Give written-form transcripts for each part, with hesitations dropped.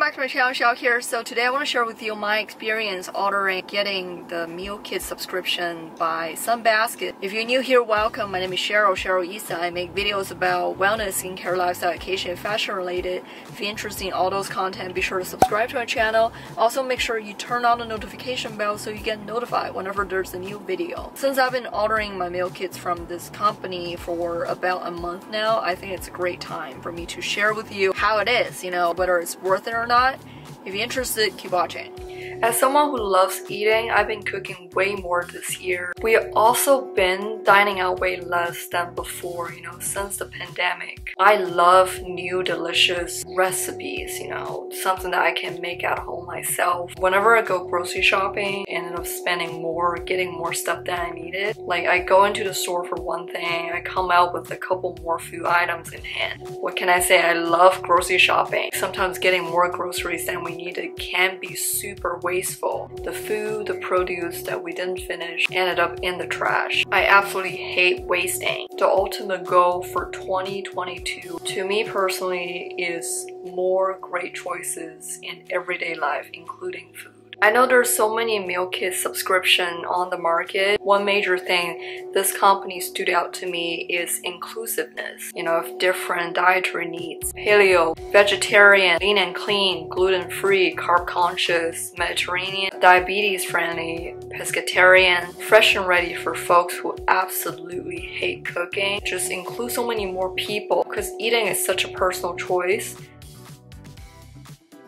back to my channel, Saalt here. So today I want to share with you my experience getting the meal kit subscription by Sunbasket. If you're new here, welcome. My name is Cheril Issa. I make videos about wellness, skincare, lifestyle, education, and fashion related. If you're interested in all those content, be sure to subscribe to my channel. Also make sure you turn on the notification bell so you get notified whenever there's a new video. Since I've been ordering my meal kits from this company for about a month now, I think it's a great time for me to share with you how it is, whether it's worth it or not. If you're interested, keep watching. As someone who loves eating, I've been cooking way more this year. We've also been dining out way less than before, since the pandemic. I love new delicious recipes, something that I can make at home myself. Whenever I go grocery shopping, I ended up spending more, getting more stuff than I needed. Like I go into the store for one thing, I come out with a couple more food items in hand. What can I say? I love grocery shopping. Sometimes getting more groceries than we needed can be super wasteful. The food, the produce that we didn't finish ended up in the trash. I absolutely hate wasting. The ultimate goal for 2022 to me personally is more great choices in everyday life, including food. I know there's so many meal kit subscription on the market. One major thing this company stood out to me is inclusiveness, of different dietary needs. Paleo, vegetarian, lean and clean, gluten-free, carb-conscious, Mediterranean, diabetes-friendly, pescatarian, fresh and ready for folks who absolutely hate cooking. Just include so many more people because eating is such a personal choice.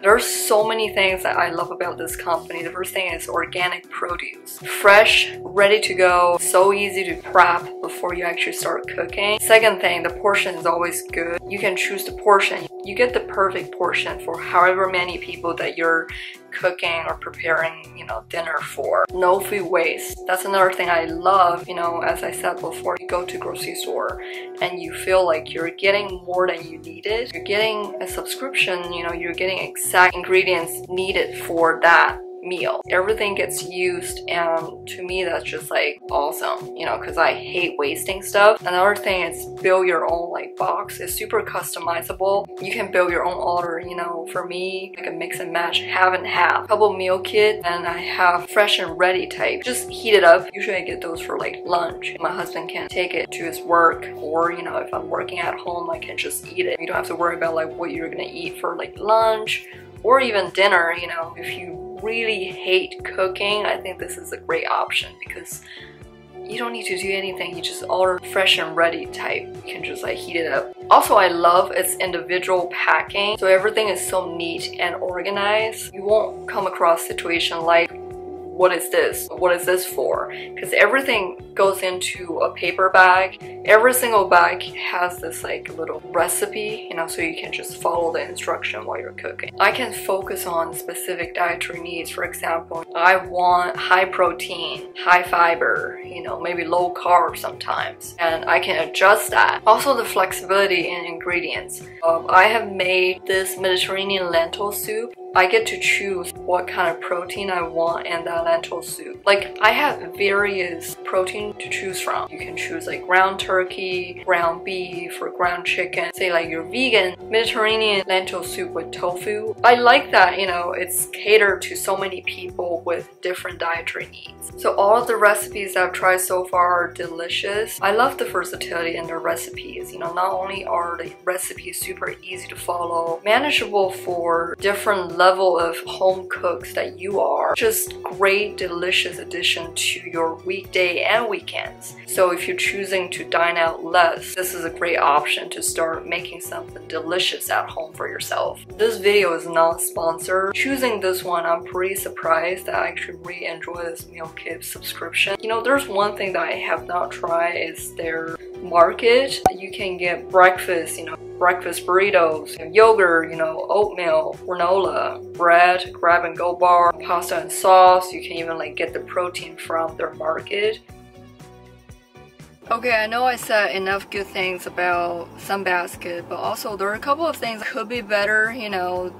There's so many things that I love about this company. The first thing is organic produce. Fresh, ready to go, so easy to prep before you actually start cooking. Second thing, the portion is always good. You can choose the portion. You get the perfect portion for however many people that you're cooking or preparing, dinner for. No food waste. That's another thing I love, as I said before, you go to grocery store and you feel like you're getting more than you needed. You're getting a subscription, you're getting exact ingredients needed for that meal. Everything gets used, and to me that's just like awesome, because I hate wasting stuff. Another thing is build your own box. It's super customizable. You can build your own order, for me, like a mix and match, half and half. Couple meal kit, and I have fresh and ready type. Just heat it up. Usually I get those for lunch. My husband can take it to his work, or if I'm working at home, I can just eat it. You don't have to worry about what you're gonna eat for lunch or even dinner. If you really hate cooking, I think this is a great option because you don't need to do anything. You just order fresh and ready type. You can just heat it up. Also, I love its individual packing, so everything is so neat and organized. You won't come across situation like, what is this? What is this for? Because everything goes into a paper bag. Every single bag has this little recipe, so you can just follow the instruction while you're cooking. I can focus on specific dietary needs. For example, I want high protein, high fiber, maybe low carb sometimes, and I can adjust that. Also, the flexibility in ingredients. I have made this Mediterranean lentil soup. I get to choose what kind of protein I want in that lentil soup. I have various protein to choose from. You can choose ground turkey, ground beef, or ground chicken. Say you're vegan, Mediterranean lentil soup with tofu. I like that, it's catered to so many people with different dietary needs. So all of the recipes I've tried so far are delicious. I love the versatility in their recipes. Not only are the recipes super easy to follow, manageable for different level of home cooks that you are, just great delicious addition to your weekday and weekends. So if you're choosing to dine out less, this is a great option to start making something delicious at home for yourself. This video is not sponsored. Choosing this one, I'm pretty surprised that I actually really enjoy this meal kit subscription. There's one thing that I have not tried is their market. You can get breakfast, breakfast burritos, yogurt, oatmeal, granola, bread, grab-and-go bar, pasta and sauce. You can even get the protein from their market. Okay, I know I said enough good things about Sunbasket, but also there are a couple of things that could be better,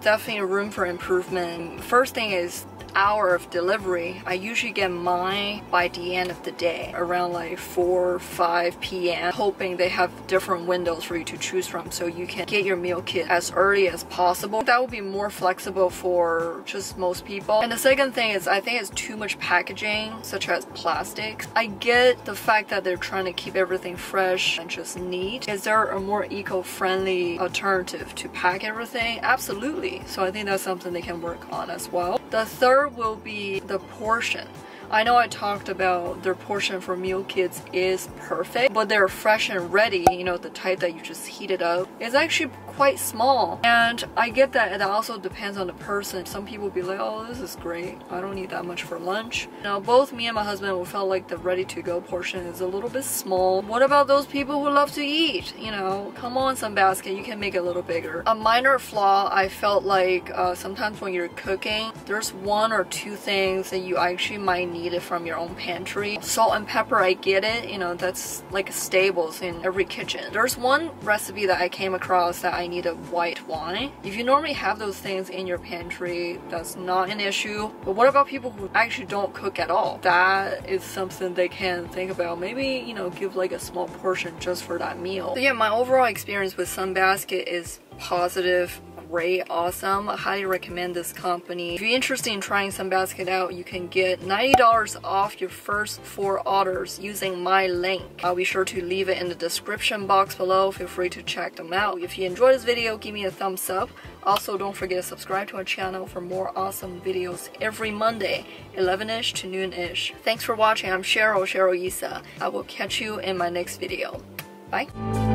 definitely room for improvement. First thing is hour of delivery, I usually get mine by the end of the day, around like 4 or 5 p.m. hoping they have different windows for you to choose from so you can get your meal kit as early as possible. That would be more flexible for just most people. And the second thing is I think it's too much packaging, such as plastics. I get the fact that they're trying to keep everything fresh and just neat. Is there a more eco-friendly alternative to pack everything? Absolutely. So I think that's something they can work on as well. The third will be the portion. I know I talked about their portion for meal kits is perfect, but they're fresh and ready, you know, the type that you just heat it up. It's actually quite small. And I get that it also depends on the person. Some people will be like, oh, this is great. I don't need that much for lunch. Now, both me and my husband will felt like the ready-to-go portion is a little bit small. What about those people who love to eat? You know, come on, Sunbasket, you can make it a little bigger. A minor flaw, I felt like sometimes when you're cooking, there's 1 or 2 things that you actually might need it from your own pantry. Salt and pepper, I get it, you know, that's like staples in every kitchen. There's one recipe that I came across that I needed white wine. If you normally have those things in your pantry, that's not an issue. But what about people who actually don't cook at all? That is something they can think about. Maybe, you know, give like a small portion just for that meal. So yeah, my overall experience with Sunbasket is positive. Great, awesome. I highly recommend this company. If you're interested in trying Sunbasket out, you can get $90 off your first 4 orders using my link. I'll be sure to leave it in the description box below. Feel free to check them out. If you enjoyed this video, give me a thumbs up. Also, don't forget to subscribe to our channel for more awesome videos every Monday, 11ish to noon-ish. Thanks for watching. I'm Cheril issa. I will catch you in my next video. Bye.